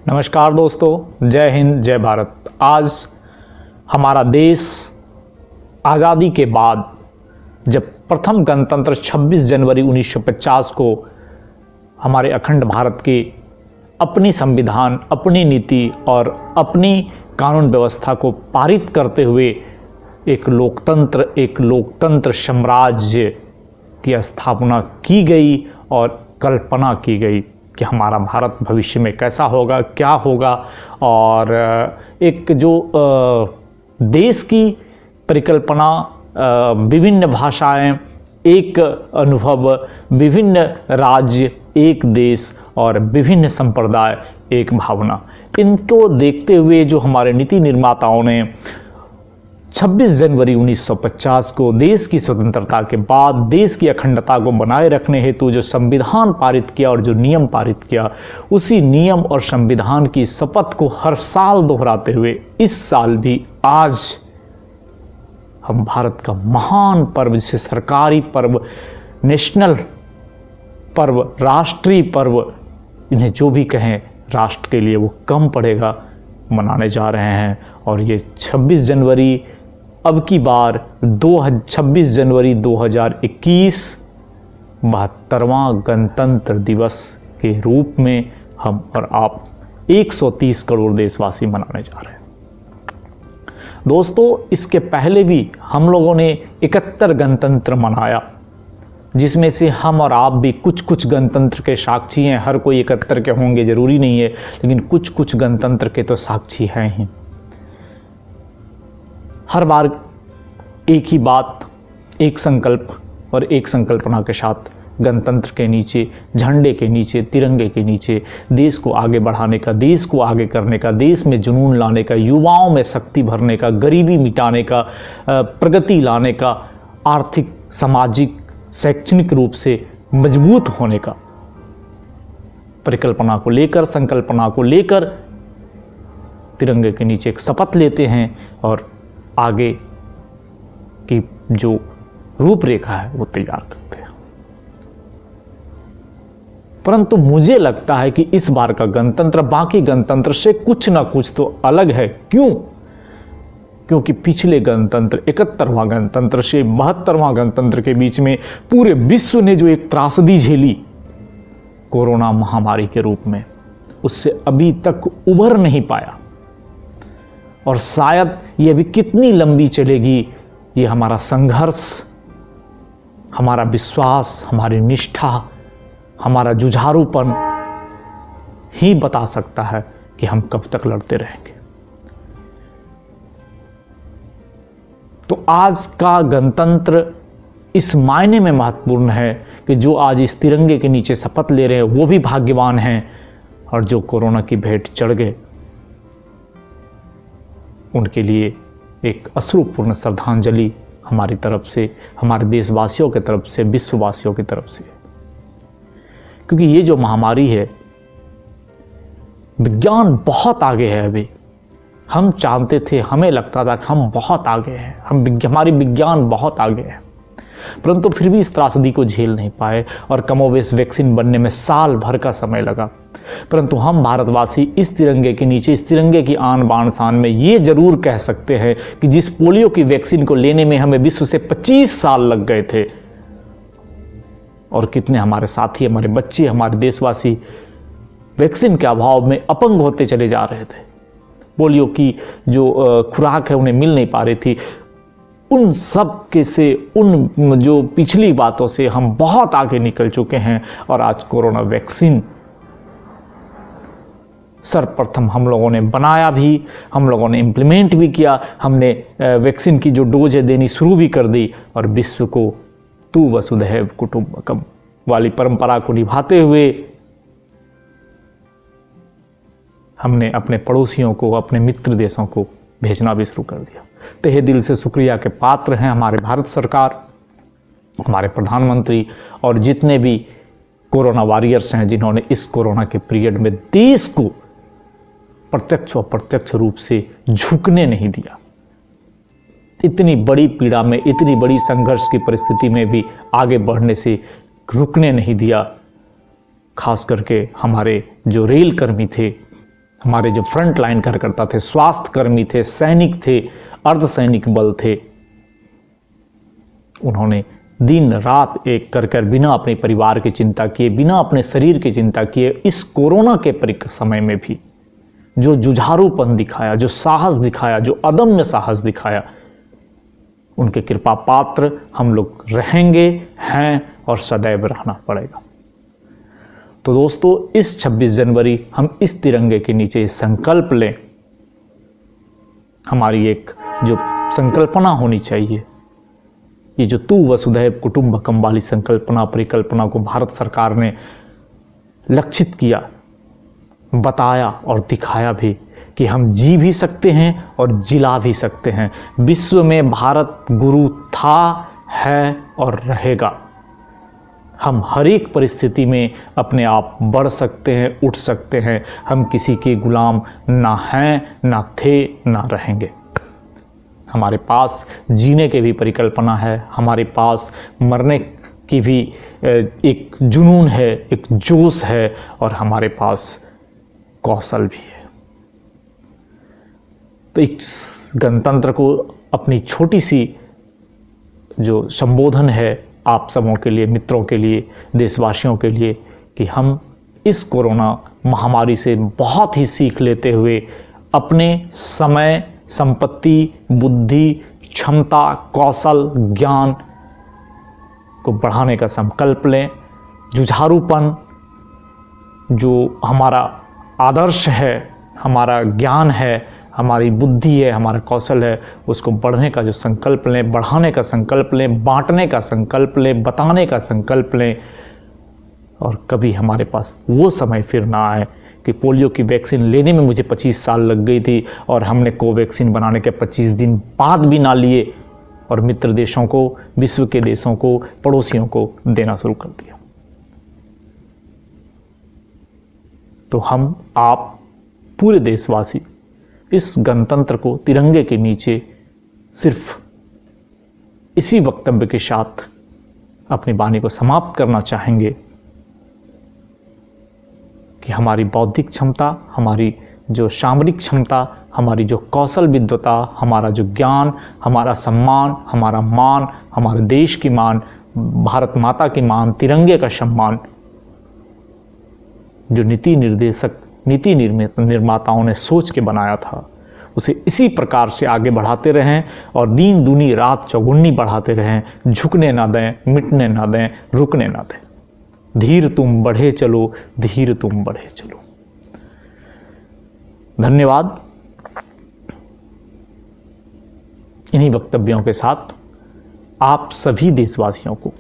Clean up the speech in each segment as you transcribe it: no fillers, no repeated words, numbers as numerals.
नमस्कार दोस्तों, जय हिंद, जय भारत। आज हमारा देश आज़ादी के बाद जब प्रथम गणतंत्र 26 जनवरी 1950 को हमारे अखंड भारत के अपनी संविधान, अपनी नीति और अपनी कानून व्यवस्था को पारित करते हुए एक लोकतंत्र साम्राज्य की स्थापना की गई और कल्पना की गई कि हमारा भारत भविष्य में कैसा होगा, क्या होगा। और एक जो देश की परिकल्पना, विभिन्न भाषाएं, एक अनुभव, विभिन्न राज्य, एक देश और विभिन्न संप्रदाय, एक भावना, इनको देखते हुए जो हमारे नीति निर्माताओं ने 26 जनवरी 1950 को देश की स्वतंत्रता के बाद देश की अखंडता को बनाए रखने हेतु जो संविधान पारित किया और जो नियम पारित किया, उसी नियम और संविधान की शपथ को हर साल दोहराते हुए इस साल भी आज हम भारत का महान पर्व, जिसे सरकारी पर्व, नेशनल पर्व, राष्ट्रीय पर्व, इन्हें जो भी कहें, राष्ट्र के लिए वो कम पड़ेगा, मनाने जा रहे हैं। और ये 26 जनवरी अब की बार 26 जनवरी 2021 72वां गणतंत्र दिवस के रूप में हम और आप 130 करोड़ देशवासी मनाने जा रहे हैं। दोस्तों, इसके पहले भी हम लोगों ने 71 गणतंत्र मनाया, जिसमें से हम और आप भी कुछ कुछ गणतंत्र के साक्षी हैं। हर कोई 71 के होंगे जरूरी नहीं है, लेकिन कुछ कुछ गणतंत्र के तो साक्षी हैं ही। हर बार एक ही बात, एक संकल्प और एक संकल्पना के साथ गणतंत्र के नीचे, झंडे के नीचे, तिरंगे के नीचे देश को आगे बढ़ाने का, देश को आगे करने का, देश में जुनून लाने का, युवाओं में शक्ति भरने का, गरीबी मिटाने का, प्रगति लाने का, आर्थिक, सामाजिक, शैक्षणिक रूप से मजबूत होने का परिकल्पना को लेकर, संकल्पना को लेकर तिरंगे के नीचे एक शपथ लेते हैं और आगे की जो रूपरेखा है वो तैयार करते हैं। परंतु मुझे लगता है कि इस बार का गणतंत्र बाकी गणतंत्र से कुछ ना कुछ तो अलग है। क्यों? क्योंकि पिछले गणतंत्र, 71वां गणतंत्र से 72वां गणतंत्र के बीच में पूरे विश्व ने जो एक त्रासदी झेली कोरोना महामारी के रूप में, उससे अभी तक उभर नहीं पाया। और शायद ये अभी कितनी लंबी चलेगी, ये हमारा संघर्ष, हमारा विश्वास, हमारी निष्ठा, हमारा जुझारूपन ही बता सकता है कि हम कब तक लड़ते रहेंगे। तो आज का गणतंत्र इस मायने में महत्वपूर्ण है कि जो आज इस तिरंगे के नीचे शपथ ले रहे हैं वो भी भाग्यवान हैं, और जो कोरोना की भेंट चढ़ गए उनके लिए एक अश्रुपूर्ण श्रद्धांजलि हमारी तरफ से, हमारे देशवासियों की तरफ से, विश्ववासियों की तरफ से। क्योंकि ये जो महामारी है, विज्ञान बहुत आगे है। अभी हम जानते थे, हमें लगता था कि हम बहुत आगे हैं, हमारी विज्ञान बहुत आगे है, परंतु फिर भी इस त्रासदी को झेल नहीं पाए और कमोवेश वैक्सीन बनने में साल भर का समय लगा। परंतु हम भारतवासी इस तिरंगे के नीचे, इस तिरंगे की आन बान शान में ये जरूर कह सकते हैं कि जिस पोलियो की वैक्सीन को लेने में हमें विश्व से 25 साल लग गए थे, और कितने हमारे साथी, हमारे बच्चे, हमारे देशवासी वैक्सीन के अभाव में अपंग होते चले जा रहे थे। पोलियो की जो खुराक है उन्हें मिल नहीं पा रही थी। उन सब के से, उन जो पिछली बातों से हम बहुत आगे निकल चुके हैं। और आज कोरोना वैक्सीन सर्वप्रथम हम लोगों ने बनाया भी, हम लोगों ने इम्प्लीमेंट भी किया, हमने वैक्सीन की जो डोज है देनी शुरू भी कर दी, और विश्व को तू वसुधैव कुटुंबकम वाली परंपरा को निभाते हुए हमने अपने पड़ोसियों को, अपने मित्र देशों को भेजना भी शुरू कर दिया। तहे दिल से शुक्रिया के पात्र हैं हमारे भारत सरकार, हमारे प्रधानमंत्री और जितने भी कोरोना वॉरियर्स हैं, जिन्होंने इस कोरोना के पीरियड में देश को प्रत्यक्ष और अप्रत्यक्ष रूप से झुकने नहीं दिया। इतनी बड़ी पीड़ा में, इतनी बड़ी संघर्ष की परिस्थिति में भी आगे बढ़ने से रुकने नहीं दिया। खास करके हमारे जो रेल कर्मी थे, हमारे जो फ्रंट लाइन कार्यकर्ता थे, स्वास्थ्य कर्मी थे, सैनिक थे, अर्धसैनिक बल थे, उन्होंने दिन रात एक कर कर बिना अपने परिवार की चिंता किए, बिना अपने शरीर की चिंता किए, इस कोरोना के समय में भी जो जुझारूपन दिखाया, जो साहस दिखाया, जो अदम्य साहस दिखाया, उनके कृपा पात्र हम लोग रहेंगे, हैं और सदैव रहना पड़ेगा। तो दोस्तों, इस 26 जनवरी हम इस तिरंगे के नीचे संकल्प लें। हमारी एक जो संकल्पना होनी चाहिए, ये जो तू वसुधैव कुटुंबकम वाली संकल्पना परिकल्पना को भारत सरकार ने लक्षित किया, बताया और दिखाया भी कि हम जी भी सकते हैं और जिला भी सकते हैं। विश्व में भारत गुरु था, है और रहेगा। हम हर एक परिस्थिति में अपने आप बढ़ सकते हैं, उठ सकते हैं। हम किसी के गुलाम ना हैं, ना थे, ना रहेंगे। हमारे पास जीने की भी परिकल्पना है, हमारे पास मरने की भी एक जुनून है, एक जोश है, और हमारे पास कौशल भी है। तो इस गणतंत्र को अपनी छोटी सी जो संबोधन है आप सबों के लिए, मित्रों के लिए, देशवासियों के लिए, कि हम इस कोरोना महामारी से बहुत ही सीख लेते हुए अपने समय, संपत्ति, बुद्धि, क्षमता, कौशल, ज्ञान को बढ़ाने का संकल्प लें। जुझारूपन जो हमारा आदर्श है, हमारा ज्ञान है, हमारी बुद्धि है, हमारा कौशल है, उसको बढ़ने का जो संकल्प लें, बढ़ाने का संकल्प लें, बांटने का संकल्प लें, बताने का संकल्प लें। और कभी हमारे पास वो समय फिर ना आए कि पोलियो की वैक्सीन लेने में मुझे 25 साल लग गई थी और हमने कोवैक्सीन बनाने के 25 दिन बाद भी ना लिए और मित्र देशों को, विश्व के देशों को, पड़ोसियों को देना शुरू कर दिया। तो हम, आप, पूरे देशवासी इस गणतंत्र को तिरंगे के नीचे सिर्फ इसी वक्तव्य के साथ अपनी वाणी को समाप्त करना चाहेंगे कि हमारी बौद्धिक क्षमता, हमारी जो सामरिक क्षमता, हमारी जो कौशल विद्वता, हमारा जो ज्ञान, हमारा सम्मान, हमारा मान, हमारे देश की मान, भारत माता की मान, तिरंगे का सम्मान, जो नीति निर्देशक, नीति निर्माताओं ने सोच के बनाया था, उसे इसी प्रकार से आगे बढ़ाते रहें और दिन दूनी रात चौगुनी बढ़ाते रहें। झुकने ना दें, मिटने ना दें, रुकने ना दें। धीर तुम बढ़े चलो, धीर तुम बढ़े चलो। धन्यवाद। इन्हीं वक्तव्यों के साथ आप सभी देशवासियों को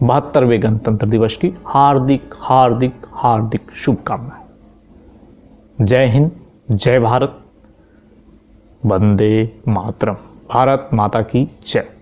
72वें गणतंत्र दिवस की हार्दिक हार्दिक हार्दिक शुभकामनाएं। जय हिंद, जय भारत, वंदे मातरम। भारत माता की जय।